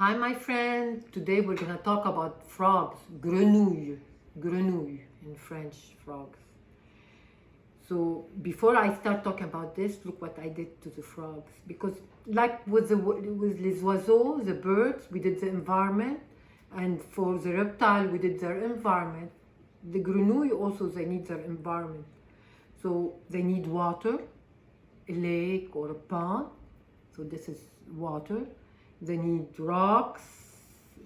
Hi my friend, today we're gonna talk about frogs, grenouille in French, frogs. So before I start talking about this, look what I did to the frogs. Because like with les oiseaux, the birds, we did the environment, and for the reptile, we did their environment. The grenouille also, they need their environment. So they need water, a lake or a pond. So this is water. They need rocks,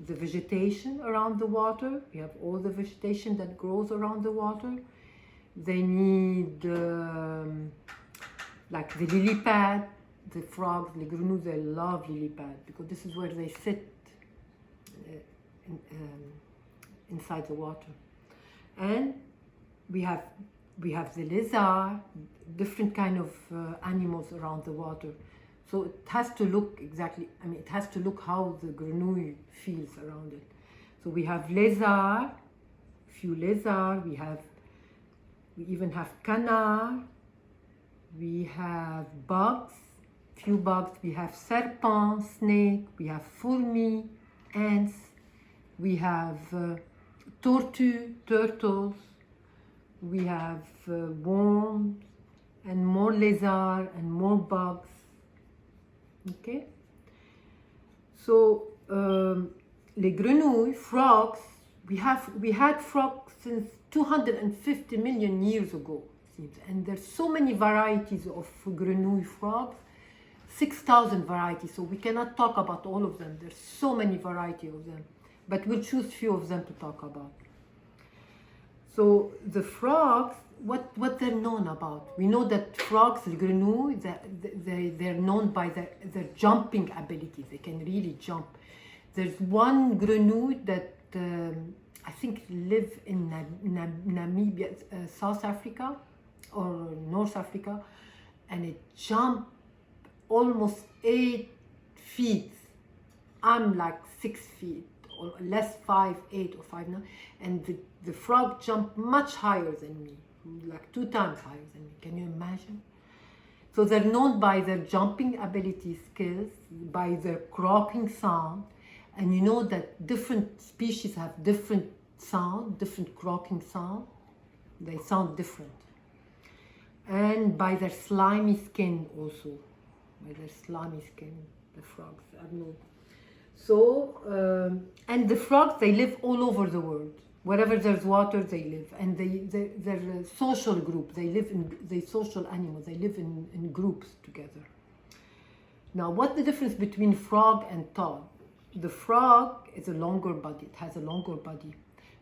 the vegetation around the water. We have all the vegetation that grows around the water. They need like the lily pad. The frogs, the grenouilles, they love lily pad because this is where they sit inside the water. And we have the lizard, different kind of animals around the water. So it has to look exactly, it has to look how the grenouille feels around it. So we have lizard, few lizard, we even have canard, we have bugs, few bugs, we have serpent, snake, we have fourmi, ants, we have turtles, we have worms, and more lizard and more bugs. Okay, so les grenouilles, frogs, we had frogs since 250 million years ago, and there's so many varieties of grenouille frogs, 6,000 varieties, so we cannot talk about all of them. There's so many varieties of them, but we'll choose few of them to talk about. So the frogs, what they're known about. We know that frogs, the grenouille, they're known by their jumping ability. They can really jump. There's one grenouille that I think live in Namibia, South Africa or North Africa, and it jumped almost 8 feet. I'm like 6 feet or less, 5, 8 or 5 now, and the frog jumped much higher than me, like 2 times higher than me. Can you imagine? So they're known by their jumping ability skills, by their croaking sound, and you know that different species have different sound, different croaking sound. They sound different. And by their slimy skin also, by their slimy skin, the frogs, I don't know. So, and the frogs, they live all over the world. Wherever there's water, they live. And they're a social group. They're social animals. They live in groups together. Now, what's the difference between frog and toad? The frog is a longer body. It has a longer body.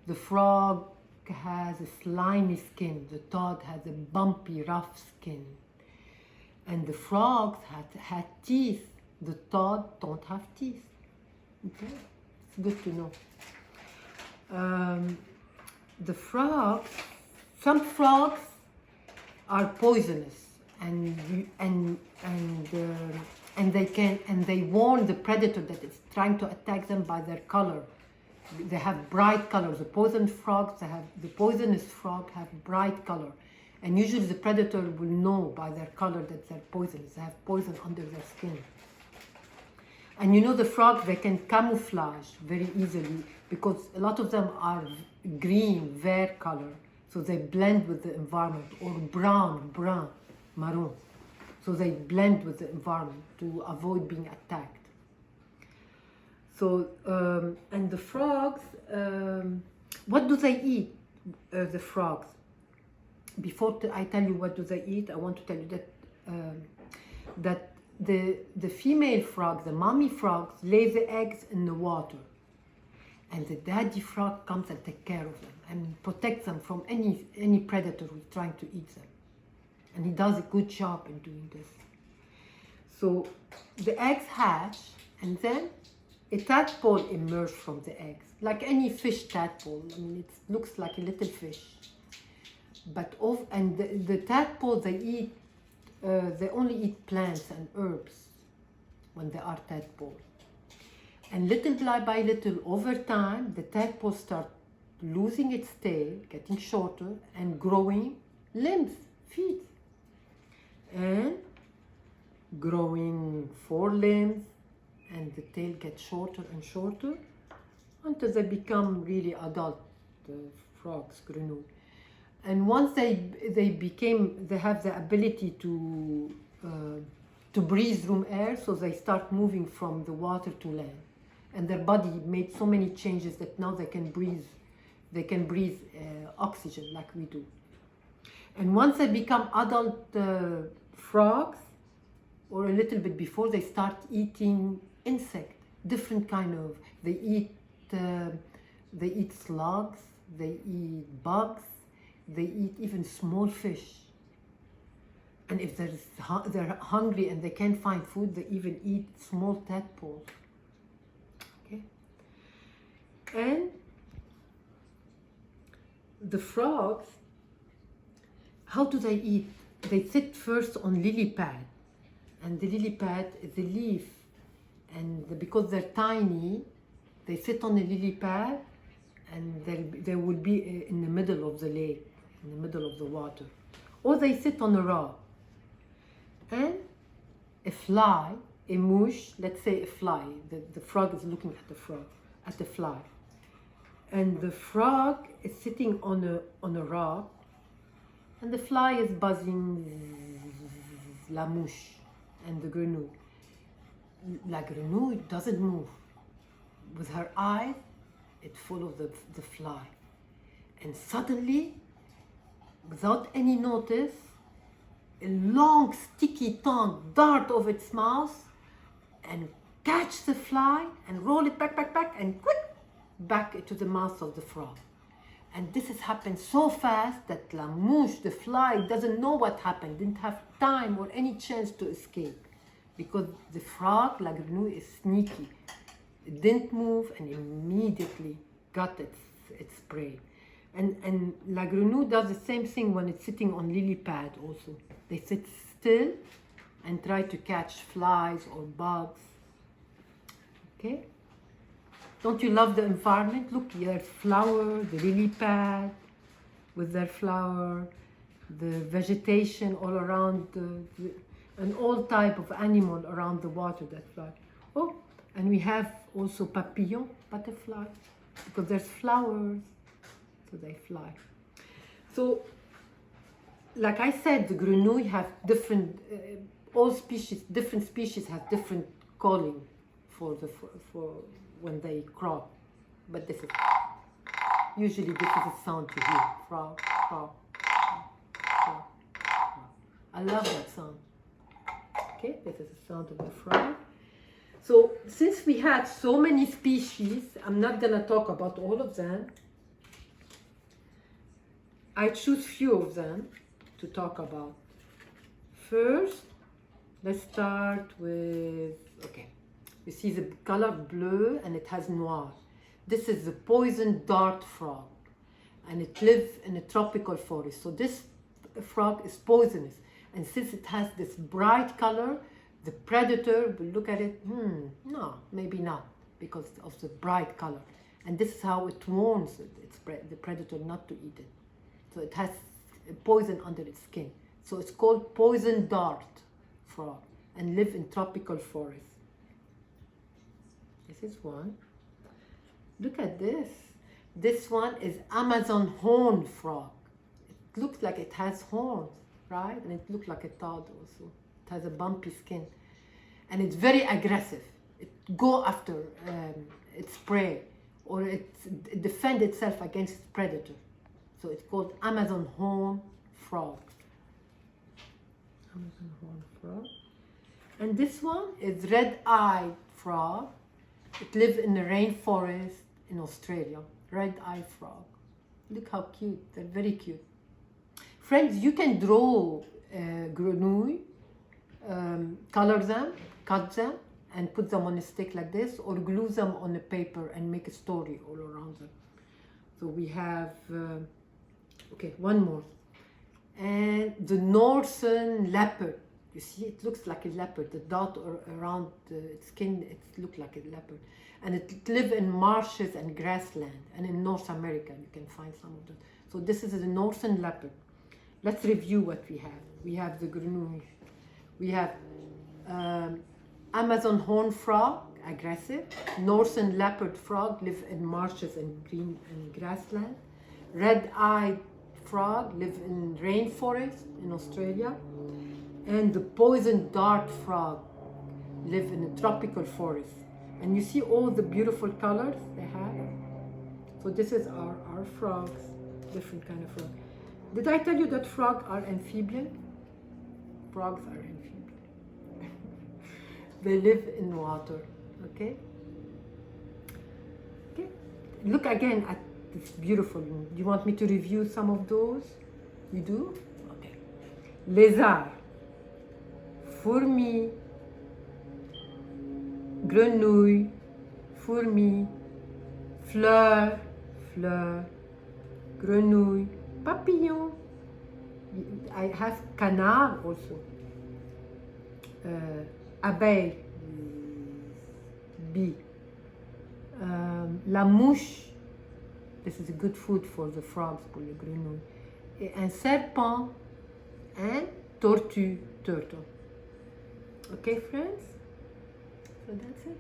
The frog has a slimy skin. The toad has a bumpy, rough skin. And the frogs had teeth. The toad don't have teeth. Okay, it's good to know. The frogs, some frogs are poisonous, and they warn the predator that is trying to attack them by their color. They have bright colors. The poisonous frog have bright color, and usually the predator will know by their color that they're poisonous. They have poison under their skin. And you know the frogs, they can camouflage very easily because a lot of them are green, vert color. So they blend with the environment, or brown, maroon. So they blend with the environment to avoid being attacked. So, and the frogs, what do they eat, the frogs? Before I tell you what do they eat, I want to tell you that the female frog, the mommy frogs, lay the eggs in the water, and the daddy frog comes and takes care of them and protects them from any predator who's trying to eat them, and he does a good job in doing this. So the eggs hatch, and then a tadpole emerges from the eggs, like any fish tadpole. It looks like a little fish, but the tadpole, they only eat plants and herbs when they are tadpole. And little by little, over time, the tadpole starts losing its tail, getting shorter, and growing limbs, feet. And growing forelimbs, and the tail gets shorter and shorter until they become really adult frogs, grenouille. And once they have the ability to breathe room air, so they start moving from the water to land, and their body made so many changes that now they can breathe oxygen like we do. And once they become adult frogs, or a little bit before, they start eating insect, different kind of. They eat slugs, they eat bugs, they eat even small fish. And if they're hungry and they can't find food, they even eat small tadpoles. Okay. And the frogs, how do they eat? They sit first on lily pad, and the lily pad is the leaf, and because they're tiny, they sit on the lily pad, and they will be in the middle of the lake, in the middle of the water, or they sit on a rock. And a fly, a mouche, let's say a fly, the frog is looking at the fly, and the frog is sitting on a rock, and the fly is buzzing, la mouche, and the grenouille. La grenouille doesn't move. With her eyes, it follows the fly. And suddenly, without any notice, a long sticky tongue dart of its mouth and catch the fly and roll it back, and quick, back into the mouth of the frog. And this has happened so fast that la mouche, the fly, doesn't know what happened, didn't have time or any chance to escape, because the frog, la grenouille, is sneaky. It didn't move and immediately got its prey. And la grenouille does the same thing when it's sitting on lily pad also. They sit still and try to catch flies or bugs. Okay? Don't you love the environment? Look, there's flower, the lily pad with their flower, the vegetation all around, and all type of animal around the water that fly. Oh, and we have also papillon, butterfly, because there's flowers, so they fly. So, like I said, the grenouille have different, different species have different calling for when they croak. But this is, usually this is a sound to hear, frog, frog, frog, frog. I love that sound. Okay, this is the sound of the frog. So since we had so many species, I'm not gonna talk about all of them. I choose few of them to talk about. First, let's start with, okay, you see the color bleu and it has noir. This is the poison dart frog, and it lives in a tropical forest. So this frog is poisonous, and since it has this bright color, the predator will look at it, no, maybe not, because of the bright color. And this is how it warns the predator not to eat it. So it has poison under its skin. So it's called poison dart frog and live in tropical forests. This is one. Look at this. This one is Amazon horn frog. It looks like it has horns, right? And it looks like a toad also. It has a bumpy skin. And it's very aggressive. It go after its prey, or it defend itself against its predator. So it's called Amazon horn frog. Amazon horn frog. And this one is red-eyed frog. It lives in the rainforest in Australia. Red-eyed frog. Look how cute. They're very cute. Friends, you can draw grenouille, color them, cut them, and put them on a stick like this, or glue them on a paper and make a story all around them. So we have, okay, one more. And the northern leopard. You see, it looks like a leopard. The dot around its skin, it looks like a leopard. And it lives in marshes and grassland. And in North America, you can find some of them. So this is the northern leopard. Let's review what we have. We have the grenouille. We have Amazon horn frog aggressive. Northern leopard frog live in marshes and green and grassland. Red-eyed frog live in rainforest in Australia. And the poison dart frog live in a tropical forest. And you see all the beautiful colors they have. So this is our frogs, different kind of frog. Did I tell you that frogs are amphibian? Frogs are amphibian. They live in water, okay? Okay. Look again at this beautiful. Do you want me to review some of those? You do? Okay. Lézard, fourmi, grenouille, fourmi, fleur, grenouille, papillon. I have canard also. Abeille, bee. La mouche. This is a good food for the frogs, pour les grenouilles. Et un serpent and tortue, turtle. Okay, friends? So that's it.